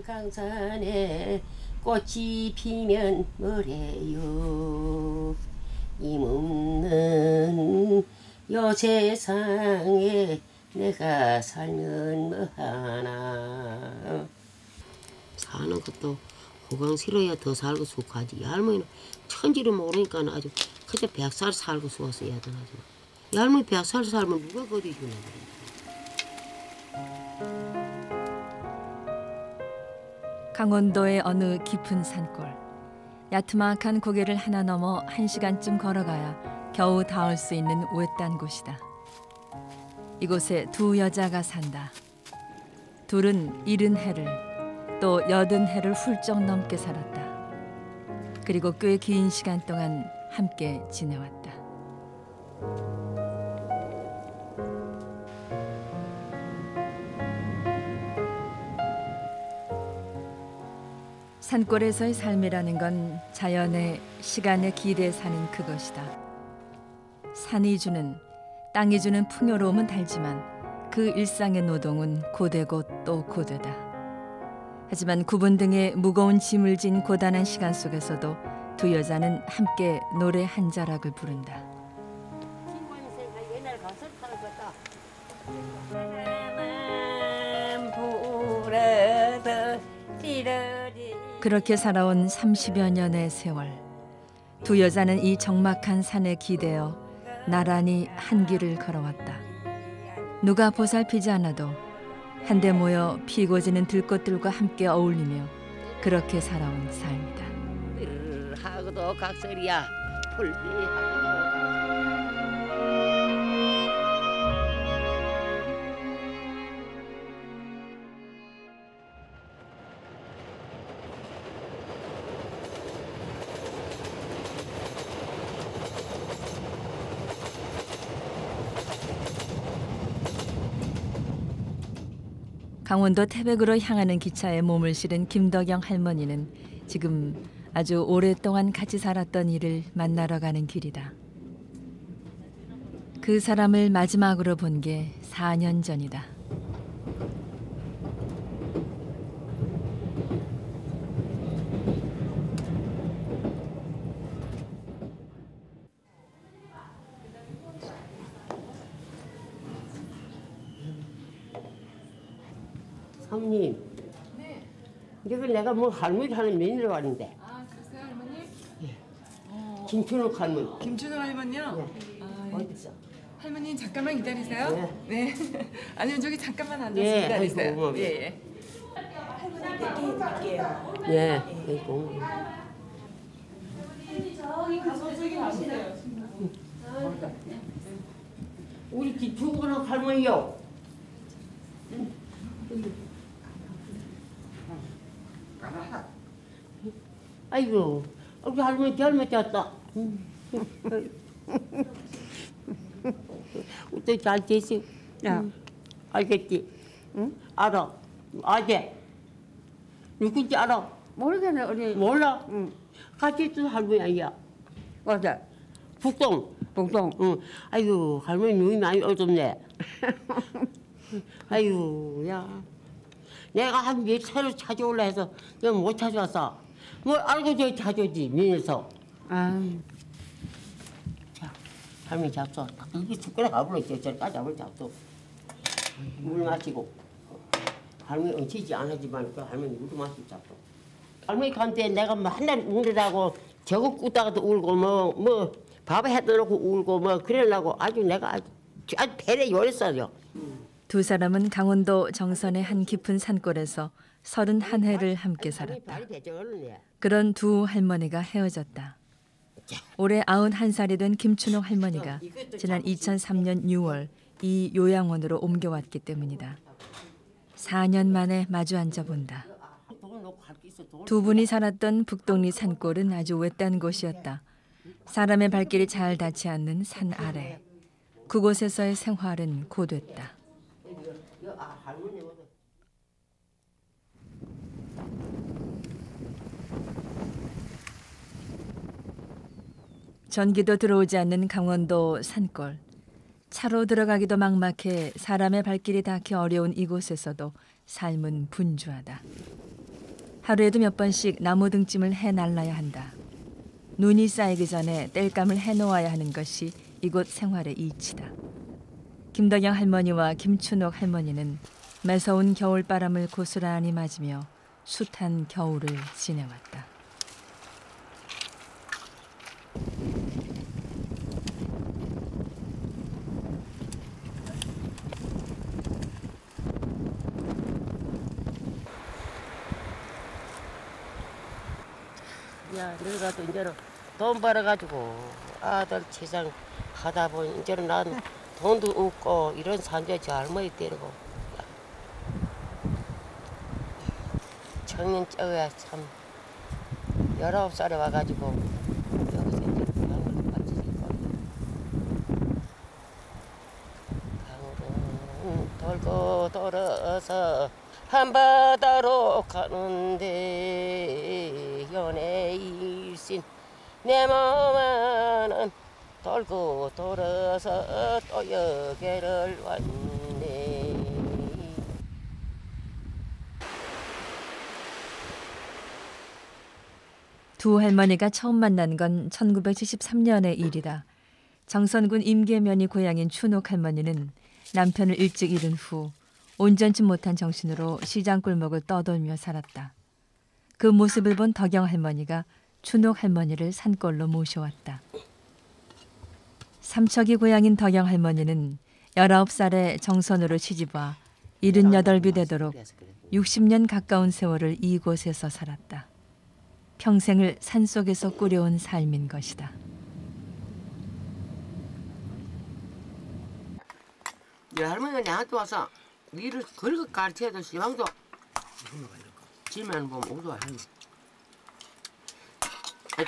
강산에 꽃이 피면 뭐래요. 힘없는 요 세상에 내가 살면 뭐하나. 사는 것도 호강 싫어야 더 살고 수고하지. 할머니는 천지를 모르니까 아주 그저 100살 살고 수고해야 되나. 할머니 100살 살면 누가 거둬 주나 그래. 강원도의 어느 깊은 산골. 야트막한 고개를 하나 넘어 1시간쯤 걸어가야 겨우 닿을 수 있는 외딴 곳이다. 이곳에 두 여자가 산다. 둘은 70해를 또 80해를 훌쩍 넘게 살았다. 그리고 꽤 긴 시간 동안 함께 지내왔다. 산골에서의 삶이라는 건 자연의 시간의 길에 사는 그것이다. 산이 주는, 땅이 주는 풍요로움은 달지만 그 일상의 노동은 고되고 또 고되다. 하지만 구분 등의 무거운 짐을 진 고단한 시간 속에서도 두 여자는 함께 노래 한 자락을 부른다. 그렇게 살아온 30여 년의 세월. 두 여자는 이 적막한 산에 기대어 나란히 한 길을 걸어왔다. 누가 보살피지 않아도 한데 모여 피고 지는 들꽃들과 함께 어울리며 그렇게 살아온 삶이다. 하고도 각설이야. 풀비하고도. 강원도 태백으로 향하는 기차에 몸을 실은 김덕영 할머니는 지금 아주 오랫동안 같이 살았던 이를 만나러 가는 길이다. 그 사람을 마지막으로 본 게 4년 전이다. 사모님. 네. 이거 내가 뭐 할머니 하는 며느리로 왔는데. 아, 그러세요, 할머니? 예. 김춘옥 할머니. 김춘호 할머니요? 네. 아, 예. 어디서? 할머니 잠깐만 기다리세요. 네. 아니면 저기 잠깐만 앉아서 예, 기다리세요. 아이고, 예, 예. 할머니 뵙게요. 예. 아이고. 저기 가서 저기 가세요. 우리 김춘옥 할머니요. 아이고, 우리 할머니 젊어졌다. 또 잘 되시. 야, 알겠지? 응? 알아. 아재. 누군지 알아? 모르겠네, 우리. 몰라? 응. 같이 있던 할머니 아니야. 어디? 북동. 봉동. 응. 아이고, 할머니 눈이 많이 어둡네. 아이고, 야. 내가 한 며칠을 찾아올라 해서 내가 못 찾아왔어. 뭘 알고 저기 찾아오지, 민에서. 아, 자, 할머니 잡숴. 이게 숟가락 앞으로 저까지 앞으로 잡숴. 물 마시고. 할머니 엉치지 않았지만 그 할머니 물 마시고 잡숴. 할머니 간때 내가 뭐 한날 우느라고 저거 꾸다가도 울고 뭐 밥에 해도 놓고 울고 뭐 그러려고 아주 내가 아주 배려 요랬어요. 두 사람은 강원도 정선의 한 깊은 산골에서 31해를 함께 살았다. 그런 두 할머니가 헤어졌다. 올해 91살이 된 김춘옥 할머니가 지난 2003년 6월 이 요양원으로 옮겨왔기 때문이다. 4년 만에 마주 앉아본다. 두 분이 살았던 북동리 산골은 아주 외딴 곳이었다. 사람의 발길이 잘 닿지 않는 산 아래. 그곳에서의 생활은 고됐다. 전기도 들어오지 않는 강원도 산골. 차로 들어가기도 막막해 사람의 발길이 닿기 어려운 이곳에서도 삶은 분주하다. 하루에도 몇 번씩 나무 등짐을 해날라야 한다. 눈이 쌓이기 전에 땔감을 해놓아야 하는 것이 이곳 생활의 이치다. 김덕영 할머니와 김춘옥 할머니는 매서운 겨울바람을 고스란히 맞으며 숱한 겨울을 지내왔다. 야, 너희가도 이제는 돈 벌어가지고 아들 세상 하다 보니 이제는 난 돈도 없고 이런 산재 저 할머니 때리고 청년 쩌야 참 19살에 와가지고 여기서 이제 강을 같이 강으로 돌고 돌아서 한바다로 가는데 연애일신 내 마음은 돌고 돌아서 또 여기를 왔네. 두 할머니가 처음 만난 건 1973년의 일이다. 정선군 임계면이 고향인 춘옥 할머니는 남편을 일찍 잃은 후 온전치 못한 정신으로 시장 골목을 떠돌며 살았다. 그 모습을 본 덕영 할머니가 춘옥 할머니를 산골로 모셔왔다. 삼척이 고향인 덕영 할머니는 19살에 정선으로 시집와 78이 되도록 60년 가까운 세월을 이곳에서 살았다. 평생을 산속에서 꾸려온 삶인 것이다. 네 할머니가 내한테 와서 일을 그렇게 가르쳐도 시방도 질만 보면 오도 하니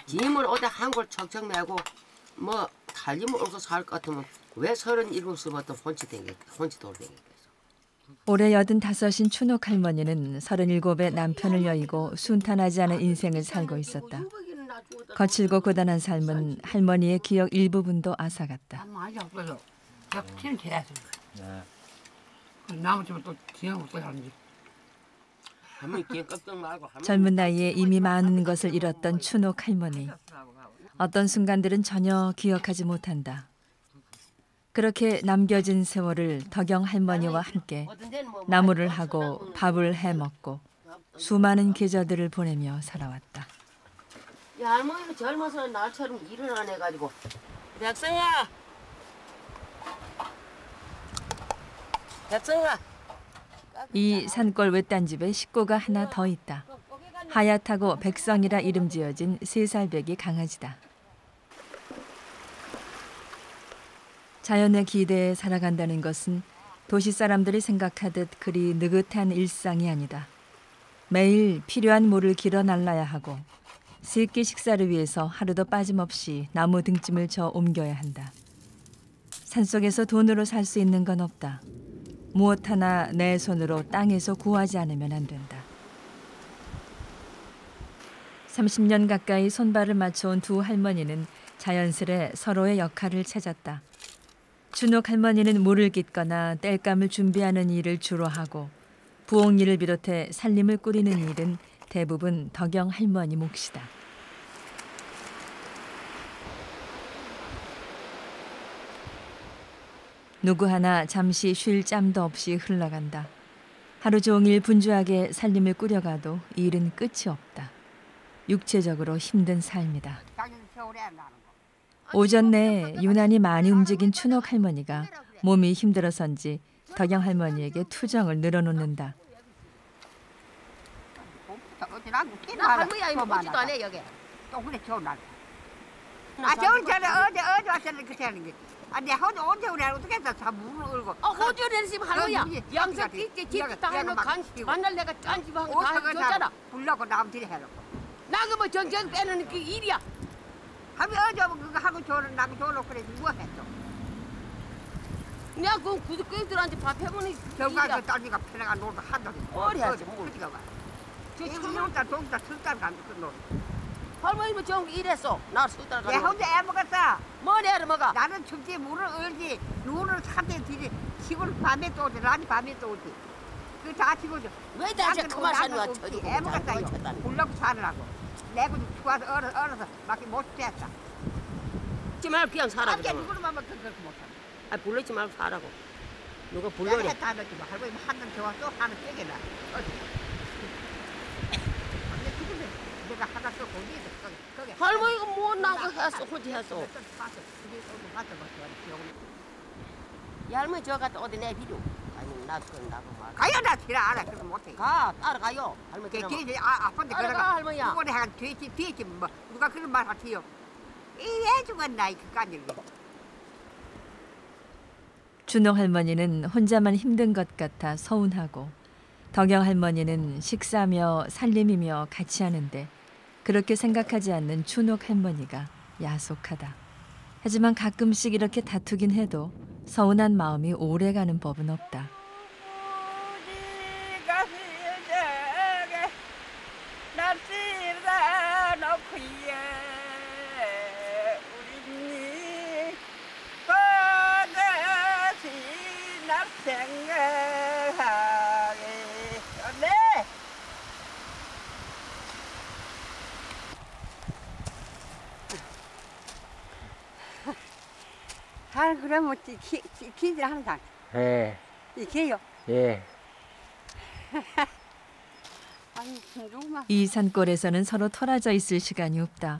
짐을 어디 한골 척척 내고 뭐 달림을 얻고 살 것 같으면 왜 37살부터 혼치 돌아다니겠어. 올해 85인 춘옥 할머니는 37에 남편을 여의고 순탄하지 않은 인생을 살고 있었다. 거칠고 고단한 삶은 할머니의 기억 일부분도 앗아갔다. 많이 없어서 피는 계속. 나머지는 또 기억 없어 하는지. 젊은 나이에 이미 많은 것을 잃었던 춘옥 할머니. 어떤 순간들은 전혀 기억하지 못한다. 그렇게 남겨진 세월을 덕영 할머니와 함께 나무를 하고 밥을 해먹고 수많은 계절들을 보내며 살아왔다. 야, 할머니는 젊어서 나처럼 일을 안 해가지고 백성아! 백성아! 이 산골 외딴집에 식구가 하나 더 있다. 하얗다고 백성이라 이름 지어진 3살배기 강아지다. 자연의 기대에 살아간다는 것은 도시 사람들이 생각하듯 그리 느긋한 일상이 아니다. 매일 필요한 물을 길어 날라야 하고 세 끼 식사를 위해서 하루도 빠짐없이 나무 등짐을 져 옮겨야 한다. 산속에서 돈으로 살 수 있는 건 없다. 무엇 하나 내 손으로 땅에서 구하지 않으면 안 된다. 30년 가까이 손발을 맞춰온 두 할머니는 자연스레 서로의 역할을 찾았다. 춘옥 할머니는 물을 깃거나 땔감을 준비하는 일을 주로 하고 부엌일을 비롯해 살림을 꾸리는 일은 대부분 덕영 할머니 몫이다. 누구 하나 잠시 쉴 짬도 없이 흘러간다. 하루 종일 분주하게 살림을 꾸려가도 일은 끝이 없다. 육체적으로 힘든 삶이다. 오전 내 유난히 많이 움직인 춘옥 할머니가 몸이 힘들어서인지 덕영 할머니에게 투정을 늘어놓는다. 나 할머니야 이거 보지도 않아 여기. 또 그래 좋은 날. 저는 어제 왔었는데 그때 하는 게. 내가 언제 우리 어떻게 해서 다 물을 울고. 호주에 지금 할머니야. 양석 있지 집다 해놓고 만날 내가 짠집 한거 다 해줬잖아. 불러고 남들이 해놓고. 나 그뭐 정정 빼는 그 일이야. 할머니 어제 그거 하고 저는 나고 저러 그래 뭐 했어. 내가 그 구두꾼들한테 밥 해보는 결과 일이야. 그 딸기가 편해가 놀다 하더니. 어려야지, 그지가 봐. 저 이 참- 일단 동자 술단 간그 놀. 할머니 뭐 정기 일했어. 나 술따라 내 가는 혼자 애 먹었어. 뭐 내를 먹어. 나는 춥지 물을 얼지 눈을 산대 뒤지 시골 밤에 또 오지 낮 밤에 또 오지. 그다 집어줘. 왜 다시 그만 살면 쳐주고 애먹었다요. 불러고 살으라고. 내고 죽어서 얼어서 막 못 됐다. 지 말고 그냥 살아. 함께 누구만 그렇게 못하. 아 불러지 말고 살라고. 누가 내가 불러래? 했다 하는지 뭐 할머니 한놈 좋아 또 하나 빼게라. 근데 죽으면 내가 하나 또 거기에 거기. 할머니가 못 나가 했어 혼자 했어. 이 할머니 저 갔다 어디 내비려. 아니 나도 말. 가요 나 싫어 알아 그거 못해. 가 따라가요. 할머니 걔 들어봐. 걔 아픈데 따라가, 그러가 할머니야. 누구네 한 뒤에 뭐 누가 그런 말 하티요. 이왜 죽었나 이 그까지. 준옥 할머니는 혼자만 힘든 것 같아 서운하고 덕영 할머니는 식사며 살림이며 같이 하는데 그렇게 생각하지 않는 준옥 할머니가 야속하다. 하지만 가끔씩 이렇게 다투긴 해도 서운한 마음이 오래가는 법은 없다. 아 그러면 키들 항상 예. 이게요. 예. 아니 정말. 이 산골에서는 서로 토라져 있을 시간이 없다.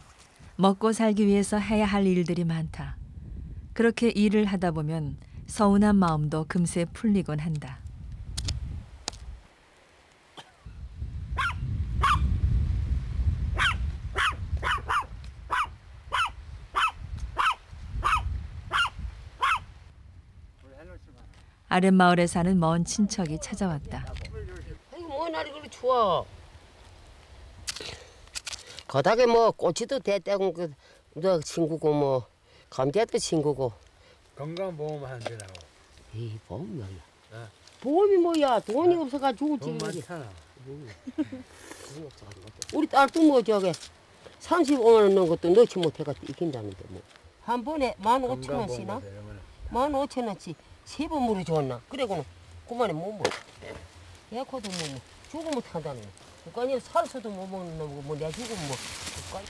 먹고 살기 위해서 해야 할 일들이 많다. 그렇게 일을 하다 보면 서운한 마음도 금세 풀리곤 한다. 아랫마을에 사는 먼 친척이 찾아왔다. 아이고 뭐 날이 그렇게 추워. 거닥에 뭐 꼬치도 대떼고 그너 친구고 뭐 감자도 친구고. 건강보험 하는 데라고. 에이 보험이 뭐야? 네. 보험이 뭐야? 돈이 없어가지고 돈 지금. 많잖아. 우리 딸도 뭐 저게 35만 원 넣은 것도 넣지 못해가지고 이긴다는데 뭐. 한 번에 15,000원씩이나? 15,000원씩 3번 물어 줬나? 그래고는 그만에 못 먹어. 약호도 못 먹어. 죽으면 탄다는 거. 그거 아니라 살아서도 못 먹는 놈이고 뭐 내가 죽으면 뭐. 그거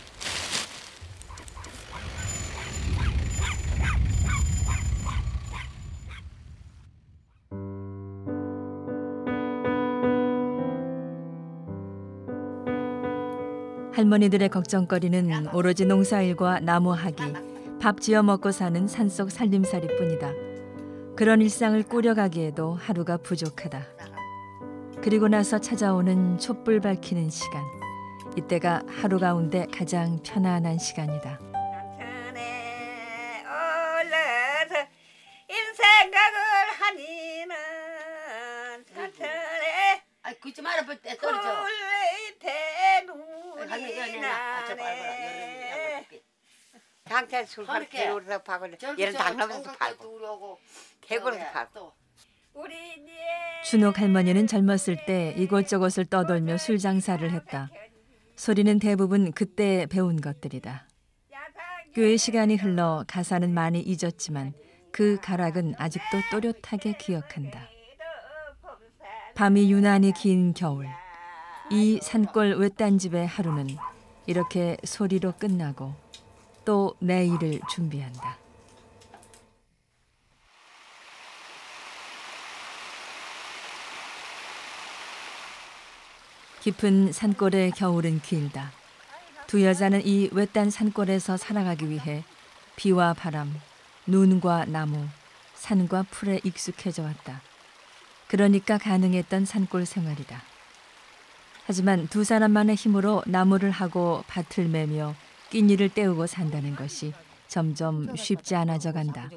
할머니들의 걱정거리는 오로지 농사일과 나무하기, 밥 지어 먹고 사는 산속 살림살이뿐이다. 그런 일상을 꾸려가기에도 하루가 부족하다. 그리고 나서 찾아오는 촛불 밝히는 시간. 이때가 하루 가운데 가장 편안한 시간이다. 남편에 올라서 인생각을 하니는 남편에 아이 긋지 말아 때 떨어져. 당찬 술판 개구리서 파고 얘는 당나무에서 팔고 개구리서 팔고 준옥 할머니는 젊었을 때 이곳저곳을 떠돌며 술 장사를 했다. 소리는 대부분 그때 배운 것들이다. 꽤 시간이 흘러 가사는 많이 잊었지만 그 가락은 아직도 또렷하게 기억한다. 밤이 유난히 긴 겨울. 이 산골 외딴집의 하루는 이렇게 소리로 끝나고 또 내일을 준비한다. 깊은 산골의 겨울은 길다. 두 여자는 이 외딴 산골에서 살아가기 위해 비와 바람, 눈과 나무, 산과 풀에 익숙해져 왔다. 그러니까 가능했던 산골 생활이다. 하지만 두 사람만의 힘으로 나무를 하고 밭을 매며 끼니를 때우고 산다는 것이 점점 쉽지 않아져 간다.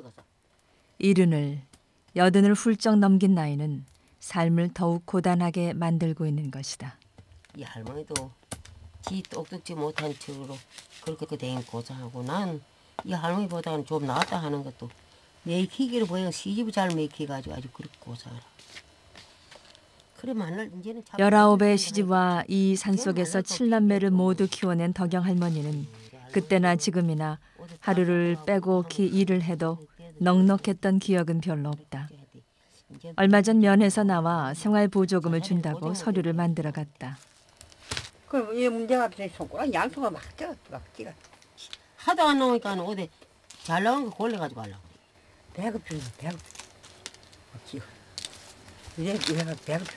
이른을, 여든을 훌쩍 넘긴 나이는 삶을 더욱 고단하게 만들고 있는 것이다. 이 할머니도 지 똑똑지 못한 척으로 그렇게 된 고생하고 난 이 할머니보다는 좀 낫다 하는 것도 메이키기를 보여 시집을 잘 메이키가지고 아주 그렇게 고생하라. 그래 만날 이제는 19의 시집와 이 산속에서 7남매를 모두 키워낸 덕영 할머니는 그때나 지금이나 하루를 빼곡히 일을 해도 넉넉했던 기억은 별로 없다. 얼마 전 면에서 나와 생활보조금을 준다고 서류를 만들어 갔다. 그럼 이 문제가 없으니 손가락 양손을 막 찍어. 하도 안 나오니까 어디 잘 나온 거 골라가지고 하려고. 배급 주는 배급. 찍어. 이래가 배급 주.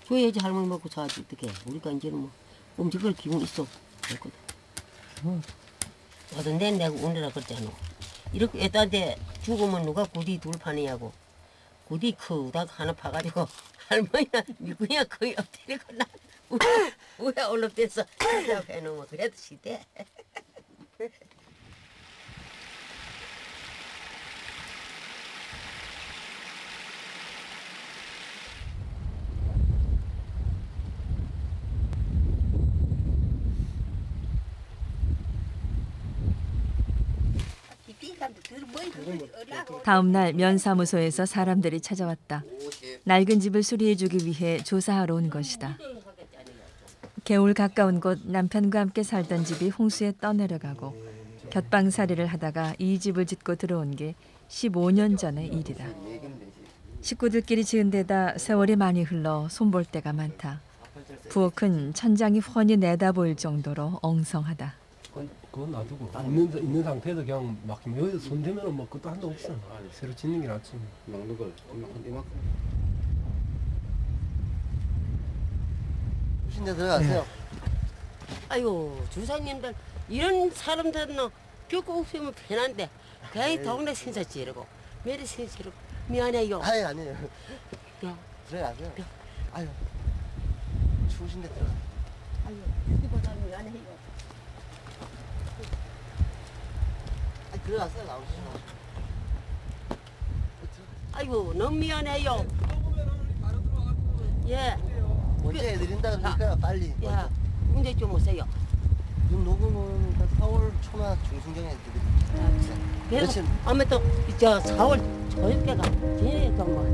줘야지 할머니 먹고 자지 어떡해. 우리가 이제는 뭐 움직일 기분 있어. 됐거든. 어떤 데 내가 오느라 그랬잖아. 이렇게 애딴데 죽으면 누가 고디 둘 파느냐고. 고디 크다가 하나 파가지고 할머니가 미국이야 거의 엎드리고 나 우야 올라대서 그러고 해놓으면 그래도 시대. 다음 날 면사무소에서 사람들이 찾아왔다. 낡은 집을 수리해주기 위해 조사하러 온 것이다. 개울 가까운 곳 남편과 함께 살던 집이 홍수에 떠내려가고 곁방살이를 하다가 이 집을 짓고 들어온 게 15년 전의 일이다. 식구들끼리 지은 데다 세월이 많이 흘러 손볼 데가 많다. 부엌은 천장이 훤히 내다보일 정도로 엉성하다. 그건 놔두고 있는 상태에서 그냥 막히면 여기서 손 대면은 뭐 그것도 한도 없어. 새로 짓는 게 낫지. 막는 걸 이만큼. 무슨 데 들어가세요? 아이고 주사님들 이런 사람들은 겪고 없으면 편한데 괜히 동네 신사 지르고 매리 신사 지르고 미안해요. 아니에요. 야, 들어가세요. 아유 추우신데 들어가. 아유 이보다 미안해요. 들어가세요. 나오시죠. 아이고 너무 미안해요. 예. 언제 해드린다 그러니까 빨리. 야 문제 좀 오세요. 눈 녹으면 4월 초나 중순경에 해드릴게요. 그래서 아무튼 저 4월 저녁에가 지내니까 뭐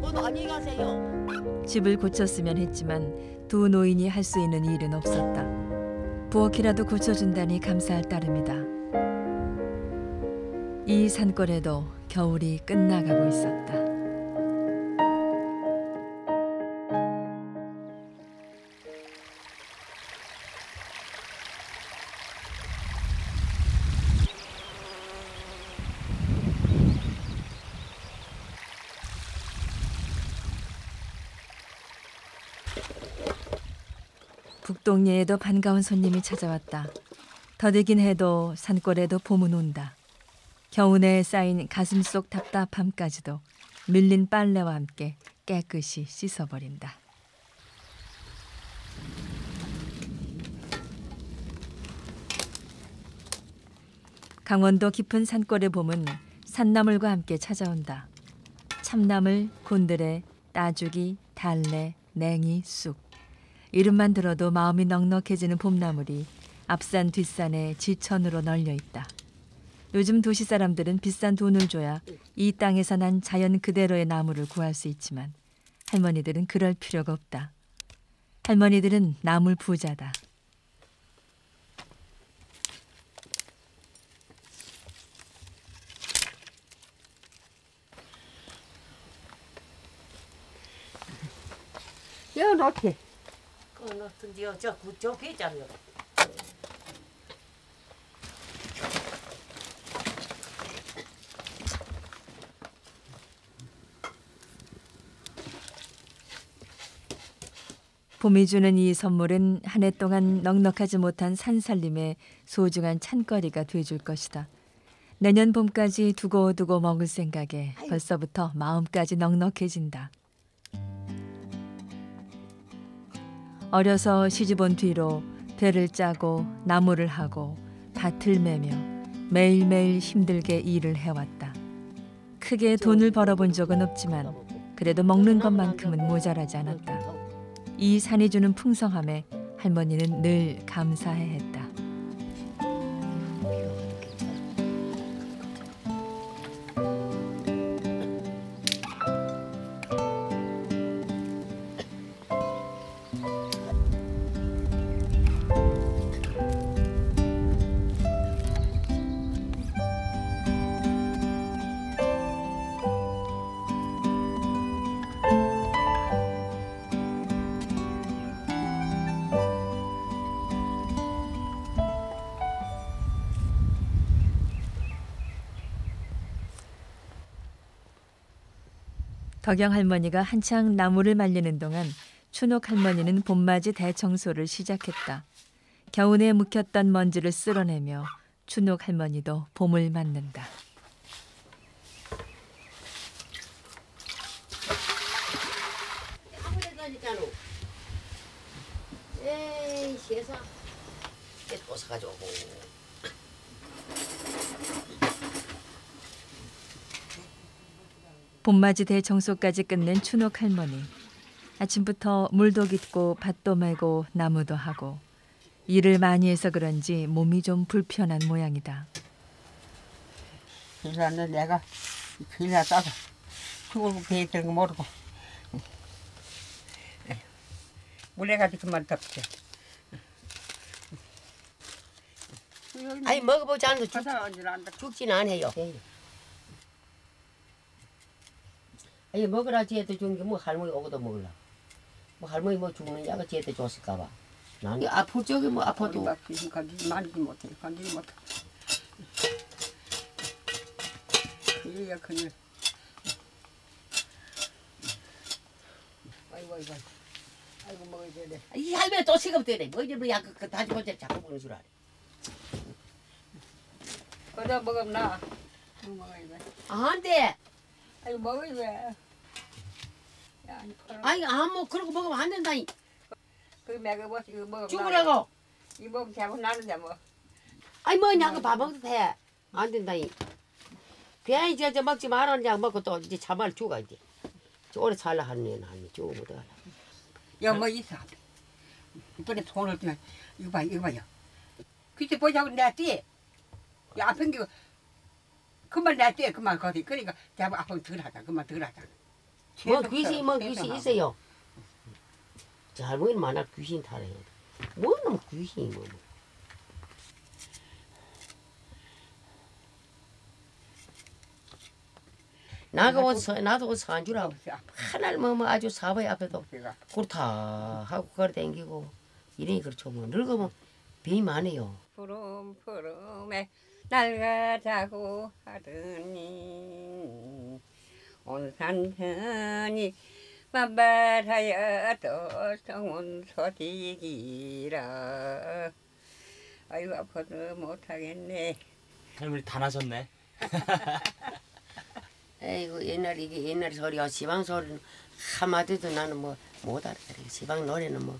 모두 안녕히 가세요. 집을 고쳤으면 했지만 두 노인이 할 수 있는 일은 없었다. 부엌이라도 고쳐준다니 감사할 따름이다. 이 산골에도 겨울이 끝나가고 있었다. 북동네에도 반가운 손님이 찾아왔다. 더디긴 해도 산골에도 봄은 온다. 겨우내에 쌓인 가슴속 답답함까지도 밀린 빨래와 함께 깨끗이 씻어버린다. 강원도 깊은 산골의 봄은 산나물과 함께 찾아온다. 참나물, 곤드레, 따주기, 달래, 냉이, 쑥. 이름만 들어도 마음이 넉넉해지는 봄나물이 앞산 뒷산에 지천으로 널려 있다. 요즘 도시 사람들은 비싼 돈을 줘야 이 땅에서 난 자연 그대로의 나물을 구할 수 있지만 할머니들은 그럴 필요가 없다. 할머니들은 나물 부자다. 여기 놓지. 그거 놓든지요. 저 괴장요. 봄이 주는 이 선물은 한 해 동안 넉넉하지 못한 산살림에 소중한 찬거리가 돼줄 것이다. 내년 봄까지 두고두고 먹을 생각에 벌써부터 마음까지 넉넉해진다. 어려서 시집온 뒤로 배를 짜고 나무를 하고 밭을 매며 매일매일 힘들게 일을 해왔다. 크게 돈을 벌어본 적은 없지만 그래도 먹는 것만큼은 모자라지 않았다. 이 산이 주는 풍성함에 할머니는 늘 감사해했다. 덕영 할머니가 한창 나무를 말리는 동안 춘옥 할머니는 봄맞이 대청소를 시작했다. 겨우내에 묵혔던 먼지를 쓸어내며 춘옥 할머니도 봄을 맞는다. 아무데도 아니잖아. 에이 세상. 또 사가지고. 봄맞이 대청소까지 끝낸 춘옥 할머니. 아침부터 물도 깃고 밭도 메고 나무도 하고 일을 많이 해서 그런지 몸이 좀 불편한 모양이다. 그래서 내가 그냥 따서 죽을 배에 들은 거 모르고 물에 가지고 그만 덮지. 아니 먹어보지 않아도 죽지는 않아요. 아니 먹으라지 해도 주는 게 뭐 할머니 오고도 먹을라. 뭐 할머니 뭐 죽는 약을 지한테 줬을까봐. 나는 아플 적에 뭐 아파도 건지지 말지 못해. 건지지 못해. 그래야 그냥. 아이고 먹어야 돼. 이 할머니 또 시급되네. 뭐 이제 약 다지고 이제 자꾸 먹는 줄 알아. 거기다 먹으면 나. 먹어야 돼. 안 돼. 아이고 먹어야 돼. 아니 아뭐 그러고 먹으면 안 된다니. 그 내가 뭐 이거 먹으면 죽으라고. 이 먹으면 자고 나는데 뭐. 아니 뭐 약을 밥 먹어도 돼. 안 된다니. 괜히 저 먹지 말라는 약 먹고 또 이제 참말 죽어 이제. 저 오래 살라 하는 애는 할머니 죽으면 어떡하나. 야 뭐 있어. 이번에 손을 그냥 이거 봐요. 그때 보자고 내가 뛰. 야 아픈 게 그만 내가 뛰 그만 거기 그러니까 자고 아프면 덜 하자 그만 덜 하자. 뭐 귀신 있어요. 저 할머니는 만날 귀신 타래요. 뭔 놈 귀신이 뭐. 나도 산 줄 알고 하나를 뭐 아주 사바의 앞에도 그렇다 하고 걸어 댕기고 이러니 그렇죠. 뭐 늙으면 병이 많아요. 푸름푸름에 날가자고 하더니 온산천이 만발하여 또 성운 소식이라. 아이고 아파도 못하겠네. 할머니 다 나셨네. 에이구 옛날 소리야. 지방 소리는 한마디도 나는 뭐 못 알아들어. 지방 노래는 뭐.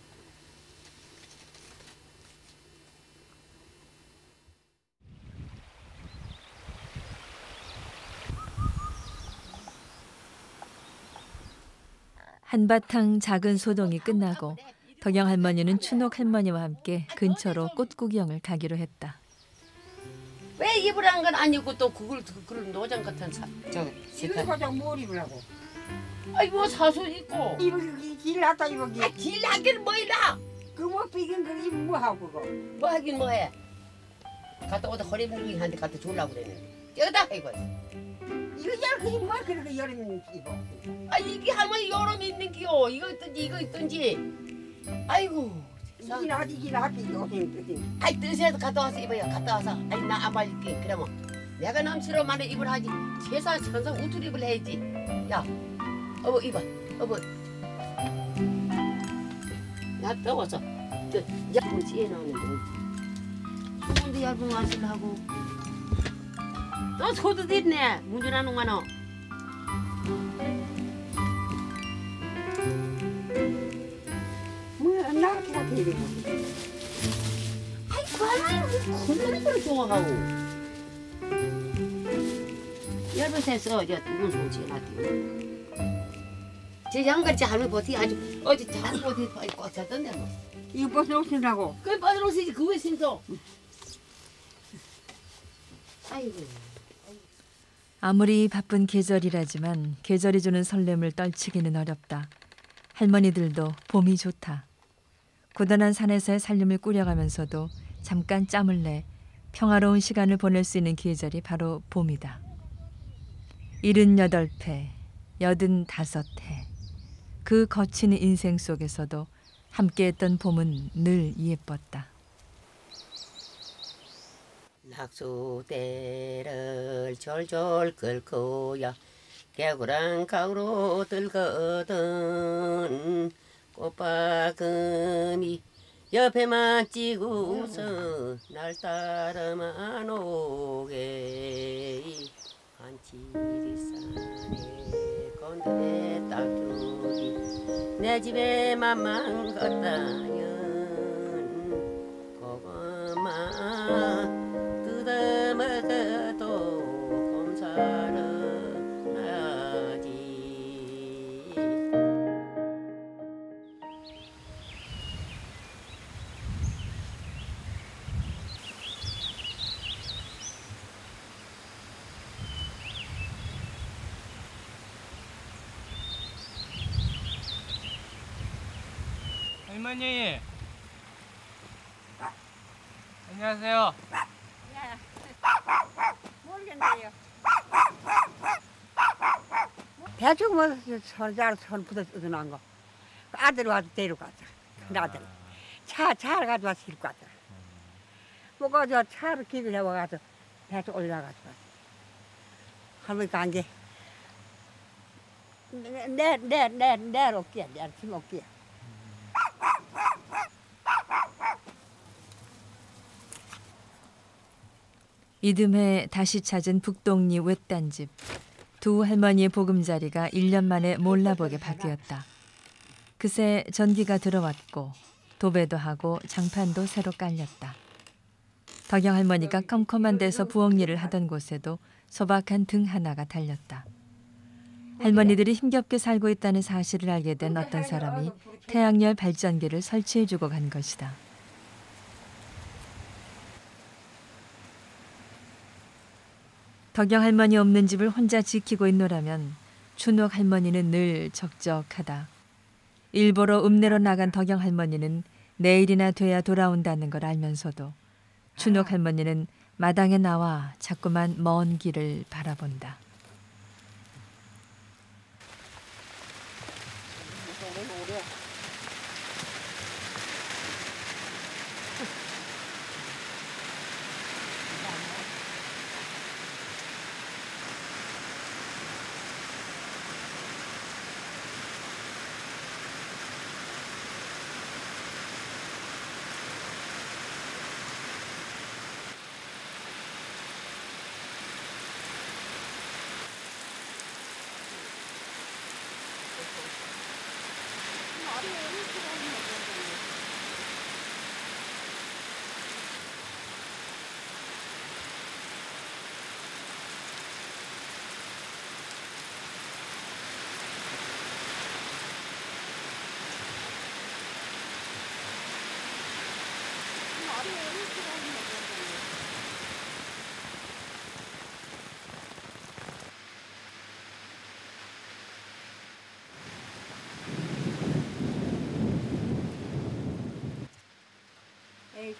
한바탕 작은 소동이 끝나고 덕영 할머니는 춘옥 할머니와 함께 근처로 꽃 구경을 가기로 했다. 왜 입으라는 건 아니고 또 그걸 노장 같은 이거 가지고 뭘 입으라고? 아이 뭐 사수 입고. 입을 길났다 입어기. 아 길나기는 뭐이라. 그뭐 비긴 거 입으면 뭐 하고 그거? 뭐 하긴 뭐해. 갔다 오다 허리 불기 한테 갖다 주려고 그랬는데. 여기다 이거. 이거 여름이 뭐 그렇게 여름에 입어? 아 이게 할머니 여름 있는 기요. 이거 있든지. 아이고. 이긴 하지 요즘. 아이 뜻에서 갔다 와서 입어요. 갔다 와서. 아이 나 안 말릴게. 그러면 내가 남처럼 입을 하지. 세상 천상 우투리 입을 해야지. 야, 어버 입어. 어버. 나 더워서 저 얇은 찌에 나오는데. 더운데 얇은 맛을 하고. 또 소도 됐네. 운전하는 거는. 뭐 나한테 같아 이거. 아이 그 할머니는 큰 걸 좋아하고. 얇은 새서 저 두분 손치게 놨대요. 저 양갈치 할머니 버티 아주 어제 잘 버티 꽂혔던데 뭐. 이거 벗어 옷이라고. 그래 빠져 옷이지 그거에 신서. 아이고. 아무리 바쁜 계절이라지만 계절이 주는 설렘을 떨치기는 어렵다. 할머니들도 봄이 좋다. 고단한 산에서의 살림을 꾸려가면서도 잠깐 짬을 내 평화로운 시간을 보낼 수 있는 계절이 바로 봄이다. 78회, 85해. 그 거친 인생 속에서도 함께했던 봄은 늘 예뻤다. 낙수대를 졸졸 끓고야 개구랑 가으로 들거든 꽃바금이 옆에만 찌고서 날 따라만 오게 한치리산에 건드레 딸들이 내 집에만 걷다면 고구마 뜯어먹어도 곰살은 할머니 안녕하세요. 모르겠네요. 대충 뭐 손 붙어 뜯어놓은 거. 아들 와서 데려가자. 큰 아들. 차를 가져와서 싣고 가자. 뭐가 저 차를 기를 해와가서 대충 올라가지고 할머니 간게 내놓게 내놓게. 이듬해 다시 찾은 북동리 외딴집. 두 할머니의 보금자리가 1년 만에 몰라보게 바뀌었다. 그새 전기가 들어왔고 도배도 하고 장판도 새로 깔렸다. 덕영 할머니가 컴컴한 데서 부엌일을 하던 곳에도 소박한 등 하나가 달렸다. 할머니들이 힘겹게 살고 있다는 사실을 알게 된 어떤 사람이 태양열 발전기를 설치해주고 간 것이다. 덕영 할머니 없는 집을 혼자 지키고 있노라면 춘옥 할머니는 늘 적적하다. 일보러 읍내로 나간 덕영 할머니는 내일이나 돼야 돌아온다는 걸 알면서도 춘옥 할머니는 마당에 나와 자꾸만 먼 길을 바라본다.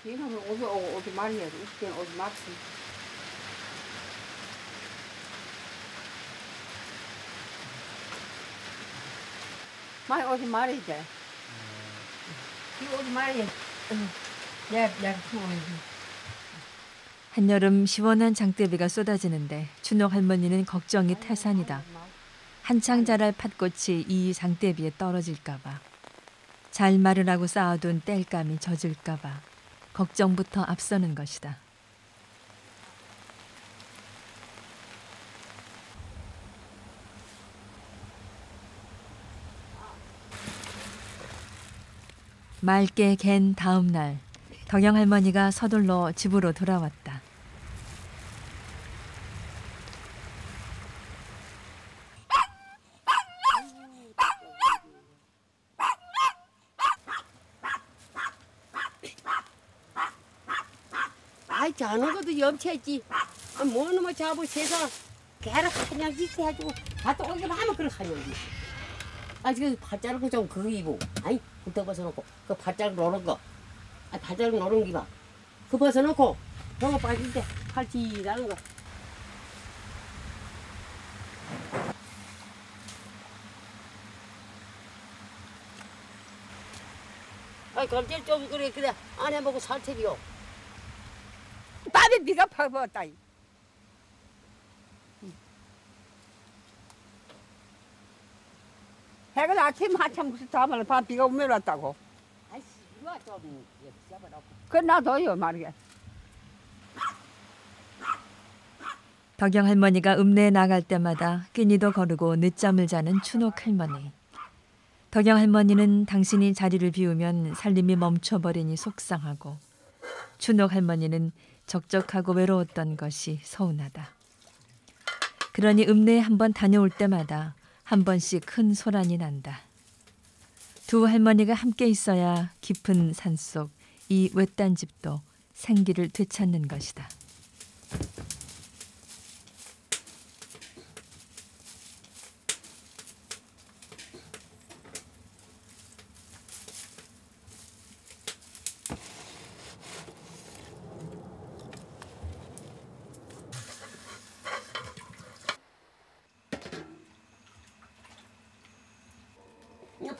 지금 오지 말이야. 이제 오지 말지. 많이 오지 말이지. 지금 오지 말이야. 내가 추워야지. 한여름 시원한 장대비가 쏟아지는데 춘옥 할머니는 걱정이 태산이다. 한창 자랄 팥꽃이 이 장대비에 떨어질까 봐. 잘 마르라고 쌓아둔 땔감이 젖을까 봐. 걱정부터 앞서는 것이다. 맑게 갠 다음 날 덕영 할머니가 서둘러 집으로 돌아왔다. 아이 자는 것도 염치했지. 뭐 놈의 잡을 세상 개를 그냥 짓게 해주고 갔다 오기만 하면 그걸 하냐고. 지금 밭자르고 좀 그거 입고 아이 흙떡 벗어놓고 그 밭자르고 노는 거 밭자르고 노는 기봐 그거 벗어놓고 저거 빠질 때 팔찌라는 거. 검질 좀 그래 안 해보고 살테비요. 땀에 비가 퍼부었다. 해가 아침 한참 무슨 다음에 밤 비가 오면 왔다고. 아이씨, 이거 좀 잡아라. 그건 놔둬요 말이야. 덕영 할머니가 읍내에 나갈 때마다 끼니도 거르고 늦잠을 자는 춘옥 할머니. 덕영 할머니는 당신이 자리를 비우면 살림이 멈춰버리니 속상하고 춘옥 할머니는 적적하고 외로웠던 것이 서운하다. 그러니 읍내에 한번 다녀올 때마다 한 번씩 큰 소란이 난다. 두 할머니가 함께 있어야 깊은 산속 이 외딴 집도 생기를 되찾는 것이다.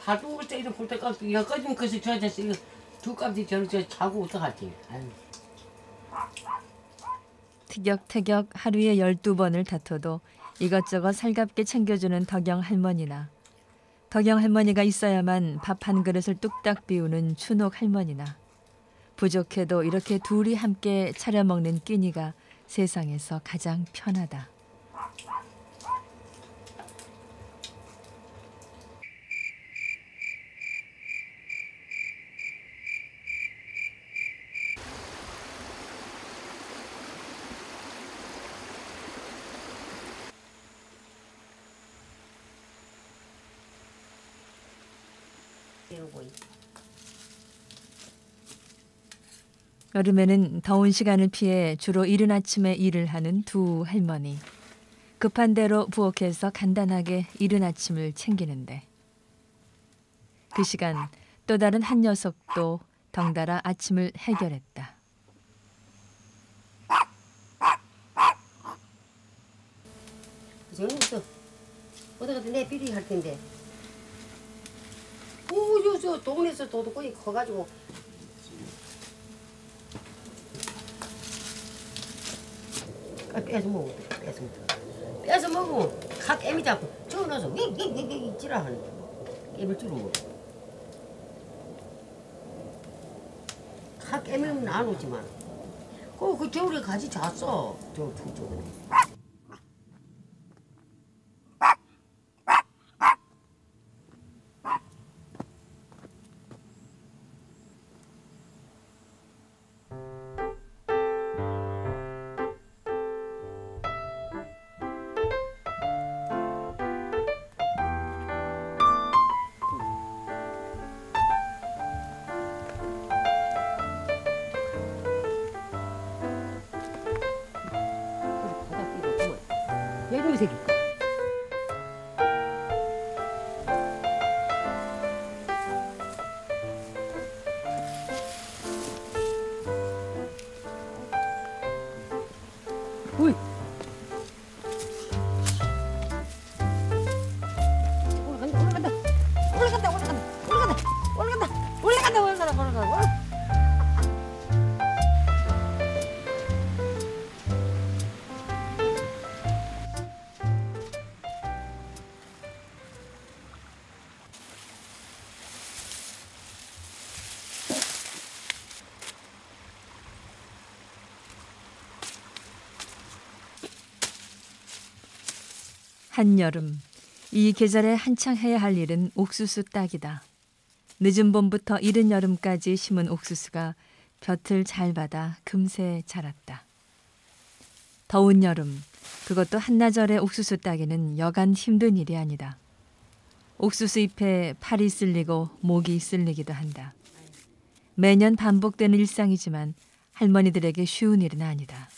발도 그때 이렇게 볼 때까지 여기까지는 그래서 저 아저씨 이거 두 값이 저렇게 자고 어떡하지? 아유. 티격태격 하루에 12번을 다퉈도 이것저것 살갑게 챙겨주는 덕영 할머니나 덕영 할머니가 있어야만 밥 한 그릇을 뚝딱 비우는 춘옥 할머니나 부족해도 이렇게 둘이 함께 차려 먹는 끼니가 세상에서 가장 편하다. 여름에는 더운 시간을 피해 주로 이른 아침에 일을 하는 두 할머니. 급한 대로 부엌에서 간단하게 이른 아침을 챙기는데 그 시간 또 다른 한 녀석도 덩달아 아침을 해결했다. 저는 있어. 어디 가서 내 비리 할 텐데. 오, 저 동네에서 도둑거리 커가지고. 뺏어 먹어. 뺏어 먹으면 각 애미 잡고 저 넣어서 윙윙윙윙 찌라하는 애를 찌르 먹어. 각 애미는 안 오지만 그 겨울에 같이 잤어. 저쪽에. 이놈의 새끼. 오이. 올라간다. 한여름, 이 계절에 한창 해야 할 일은 옥수수 따기다. 늦은 봄부터 이른 여름까지 심은 옥수수가 볕을 잘 받아 금세 자랐다. 더운 여름, 그것도 한나절에 옥수수 따기는 여간 힘든 일이 아니다. 옥수수 잎에 팔이 쓸리고 목이 쓸리기도 한다. 매년 반복되는 일상이지만 할머니들에게 쉬운 일은 아니다.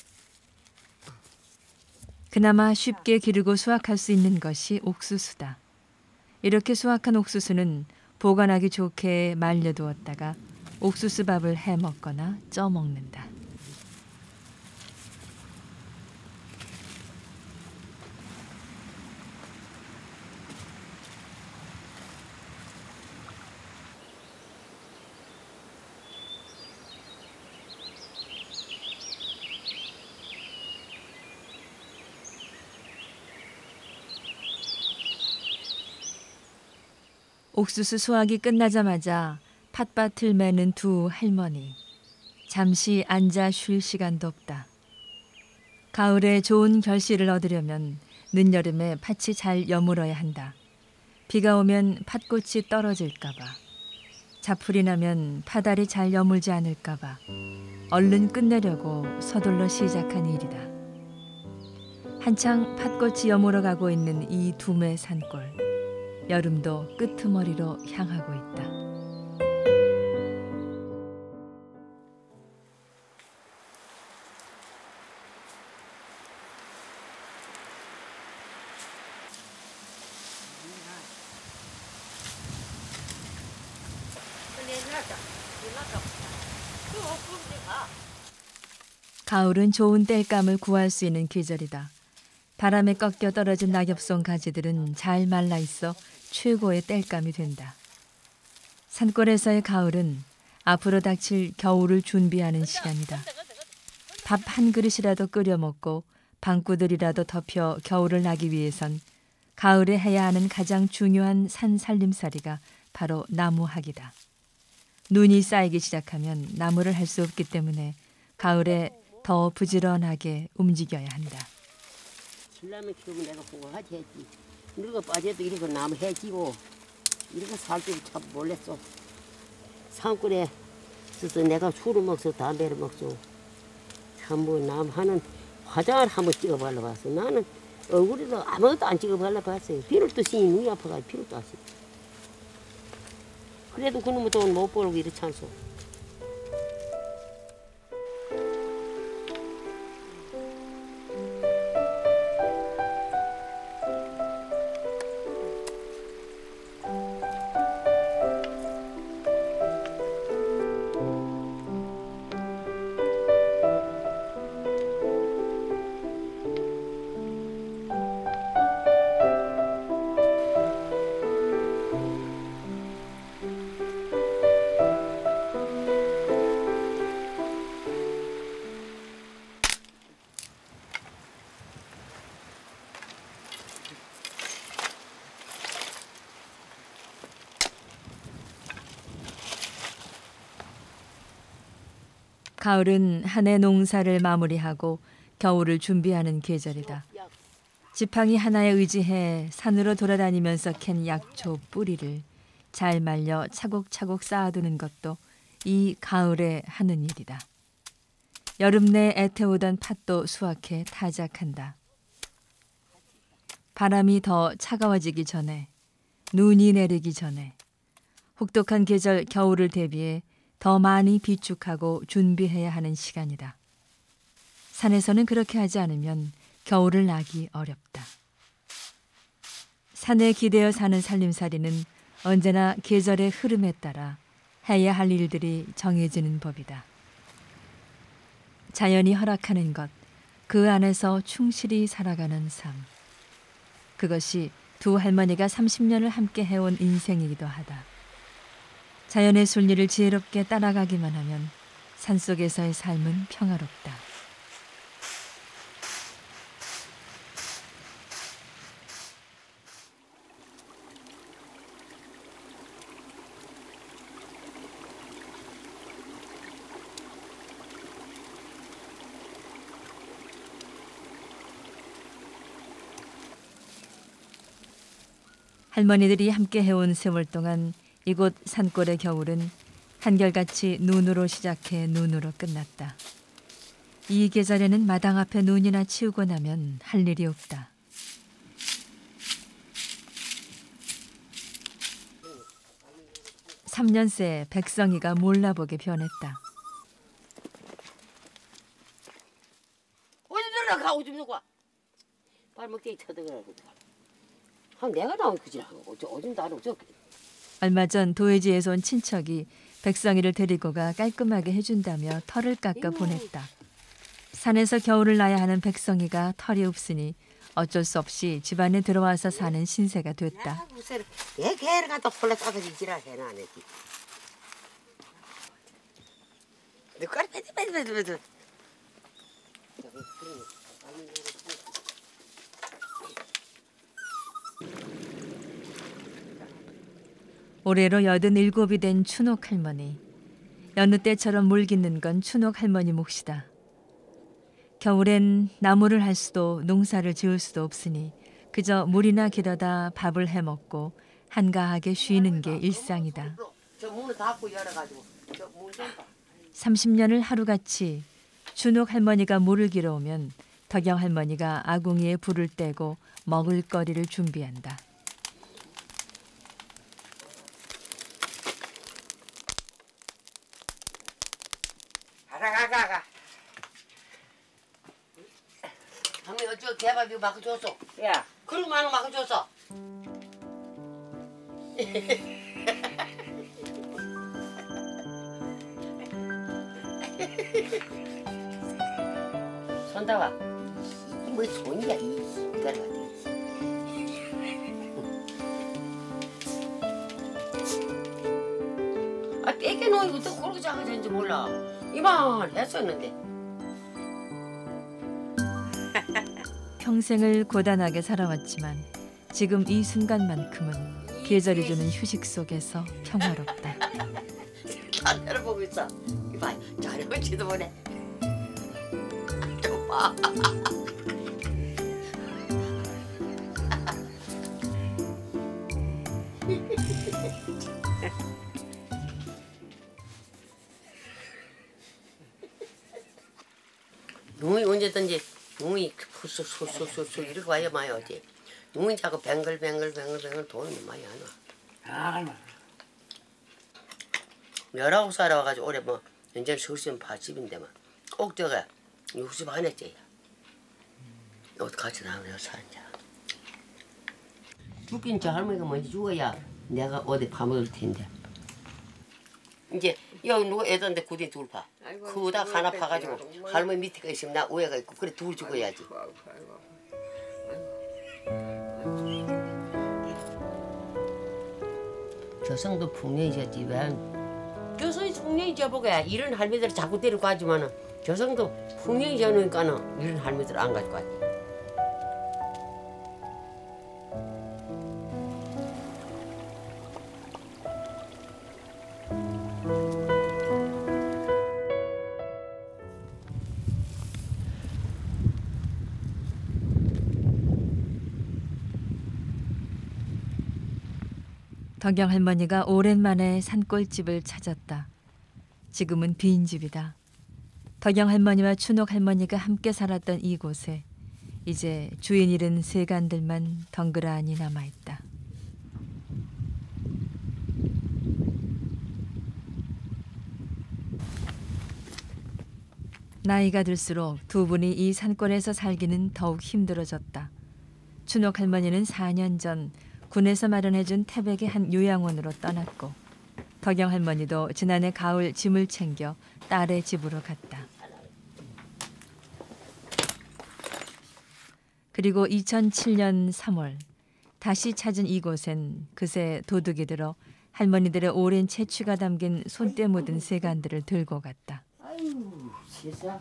그나마 쉽게 기르고 수확할 수 있는 것이 옥수수다. 이렇게 수확한 옥수수는 보관하기 좋게 말려두었다가 옥수수밥을 해 먹거나 쪄 먹는다. 옥수수 수확이 끝나자마자 팥밭을 매는 두 할머니. 잠시 앉아 쉴 시간도 없다. 가을에 좋은 결실을 얻으려면 늦여름에 팥이 잘 여물어야 한다. 비가 오면 팥꽃이 떨어질까 봐. 자풀이 나면 팥알이 잘 여물지 않을까 봐. 얼른 끝내려고 서둘러 시작한 일이다. 한창 팥꽃이 여물어 가고 있는 이 두메 산골. 여름도 끄트머리로 향하고 있다. 가을은 좋은 땔감을 구할 수 있는 계절이다. 바람에 꺾여 떨어진 낙엽송 가지들은 잘 말라 있어 최고의 땔감이 된다. 산골에서의 가을은 앞으로 닥칠 겨울을 준비하는 시간이다. 밥 한 그릇이라도 끓여 먹고 방구들이라도 덮여 겨울을 나기 위해선 가을에 해야 하는 가장 중요한 산 살림살이가 바로 나무하기다. 눈이 쌓이기 시작하면 나무를 할 수 없기 때문에 가을에 더 부지런하게 움직여야 한다. 신라면 키우면 내가 그거 하지 했지. 늙어 빠져도 이렇게 나무 해지고 이렇게 살 줄 참 몰랐어. 산골에 있어서 내가 술을 먹어 담배를 먹어. 참 뭐 남 하는 화장을 한번 찍어 발라봤어. 나는 얼굴에도 아무것도 안 찍어 발라봤어요. 피를 뜨시니 눈이 아파가지고 피를 떴어. 그래도 그놈의 돈 못 벌고 이렇지 않소. 가을은 한 해 농사를 마무리하고 겨울을 준비하는 계절이다. 지팡이 하나에 의지해 산으로 돌아다니면서 캔 약초 뿌리를 잘 말려 차곡차곡 쌓아두는 것도 이 가을에 하는 일이다. 여름 내 애태우던 팥도 수확해 타작한다. 바람이 더 차가워지기 전에, 눈이 내리기 전에 혹독한 계절 겨울을 대비해 더 많이 비축하고 준비해야 하는 시간이다. 산에서는 그렇게 하지 않으면 겨울을 나기 어렵다. 산에 기대어 사는 살림살이는 언제나 계절의 흐름에 따라 해야 할 일들이 정해지는 법이다. 자연이 허락하는 것, 그 안에서 충실히 살아가는 삶. 그것이 두 할머니가 30년을 함께 해온 인생이기도 하다. 자연의 순리를 지혜롭게 따라가기만 하면 산속에서의 삶은 평화롭다. 할머니들이 함께 해온 세월 동안 이곳 산골의 겨울은 한결같이 눈으로 시작해 눈으로 끝났다. 이 계절에는 마당 앞에 눈이나 치우고 나면 할 일이 없다. (3년새) 백성이가 몰라보게 변했다. 어디 들어가 오줌 누가 발목대기 쳐들어가고 한 내가 나온 그지라고 오줌도 안 오죠. 얼마 전 도회지에서 온 친척이 백성이를 데리고 가 깔끔하게 해준다며 털을 깎아 보냈다. 산에서 겨울을 나야 하는 백성이가 털이 없으니 어쩔 수 없이 집안에 들어와서 사는 신세가 됐다. 얘 개를 갖다 홀라 싸가지 지랄해나 안 했지. 너 까리 빼드. 올해로 87이 된 춘옥 할머니. 여느 때처럼 물 깃는 건 춘옥 할머니 몫이다. 겨울엔 나무를 할 수도 농사를 지을 수도 없으니 그저 물이나 길어다 밥을 해먹고 한가하게 쉬는 게 일상이다. 30년을 하루같이 춘옥 할머니가 물을 길어오면 덕영 할머니가 아궁이에 불을 떼고 먹을거리를 준비한다. 가가. 할머니 어쩌 개밥이 막 줬어. 야, 그런 많은 막 줬어. 손다와, 뭐 손이야 이 기다려. 아 뺏겨놓은 것도 그렇게 작아졌는지 몰라. 이만 했었는데. 평생을 고단하게 살아왔지만 지금 이 순간만큼은 계절이 주는 휴식 속에서 평화롭다. 카메라 보고 있어. 이봐, 잘해볼지도 모르네. 좀 봐. 농이 언제든지 농이 푸소소소소 이렇게 와야 많이 오지. 농이 자꾸 뱅글뱅글 돈이 많이 안 와. 19살에 와가지고 올해 뭐 연전 서울시는 80인데 뭐 꼭 저가 60 안 했지. 옷 같이 나오면 살자. 죽긴 저 할머니가 먼저 죽어야 내가 어디 파먹을 텐데. 이제 여기 누가 애들한테 구디 둘 파. 그다 하나 파가지고 할머니 밑에가 있으면 나 위에가 있고 그래 둘 죽어야지. 조성도 풍년이셨지 왜? 조성이 풍년이죠 보게. 이런 할머니들 자꾸 데리고 가지만은 조성도 풍년이잖으니까는 이런 할머니들 안 가지고 가지. 덕영 할머니가 오랜만에 산골집을 찾았다. 지금은 빈 집이다. 덕영 할머니와 춘옥 할머니가 함께 살았던 이곳에 이제 주인 잃은 세간들만 덩그라니 남아있다. 나이가 들수록 두 분이 이 산골에서 살기는 더욱 힘들어졌다. 춘옥 할머니는 4년 전 군에서 마련해준 태백의 한 요양원으로 떠났고 덕영 할머니도 지난해 가을 짐을 챙겨 딸의 집으로 갔다. 그리고 2007년 3월 다시 찾은 이곳엔 그새 도둑이 들어 할머니들의 오랜 채취가 담긴 손때 묻은 세간들을 들고 갔다. 아유, 세상.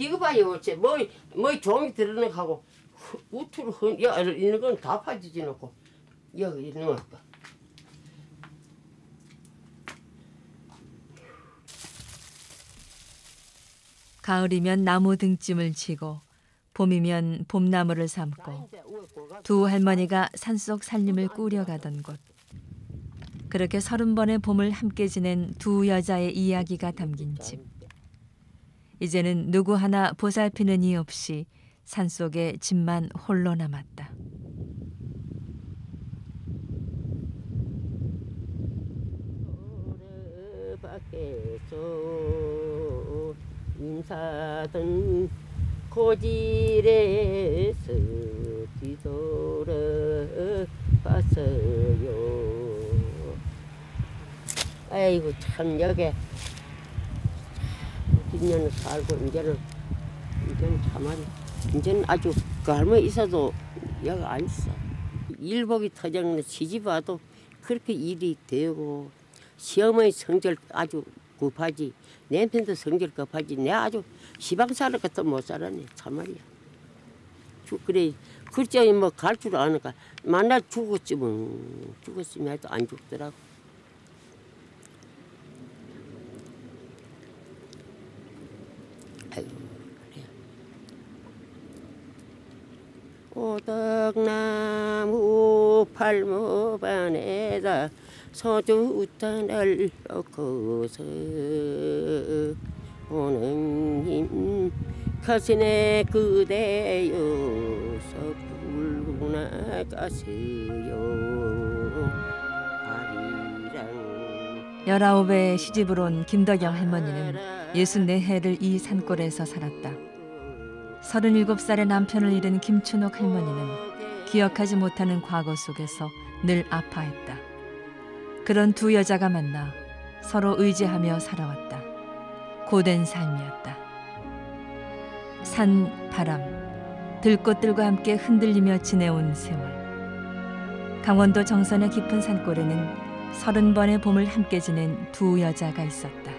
이거 봐요, 어째 뭐 종이 들어는 하고 우투로 있는 건 다 파지지 놓고 여기 있는 거. 가을이면 나무 등짐을 지고 봄이면 봄나무를 삶고 두 할머니가 산속 살림을 꾸려가던 곳. 그렇게 30번의 봄을 함께 지낸 두 여자의 이야기가 담긴 집. 이제는 누구 하나 보살피는 이 없이 산속에 집만 홀로 남았다. 밖에서 인사던 고질에서 뒤돌아봤어요. 아이고 참 여기 뒷년을 살고 이제는 참말이 이제는 아주 그 할머니 있어도 여기 안 있어. 일복이 터졌는데 시집 와도 그렇게 일이 되고 시어머니 성질 아주 급하지. 내 편도 성질 급하지. 내가 아주 시방 살을 것도 못 살았네. 참말이야. 그래 글자에 뭐 갈 줄 아니까 만날 죽었지 뭐. 죽었으면 해도 안 죽더라고. 아이고 그래. 오덕나무 팔모반에다 소주잔을 놓고서 오는 힘 가슴에 그대여 서불고 나가세요. 19에 시집을 온 김덕영 할머니는 64해를 이 산골에서 살았다. 37살의 남편을 잃은 김춘옥 할머니는 기억하지 못하는 과거 속에서 늘 아파했다. 그런 두 여자가 만나 서로 의지하며 살아왔다. 고된 삶이었다. 산, 바람, 들꽃들과 함께 흔들리며 지내온 세월. 강원도 정선의 깊은 산골에는 30번의 봄을 함께 지낸 두 여자가 있었다.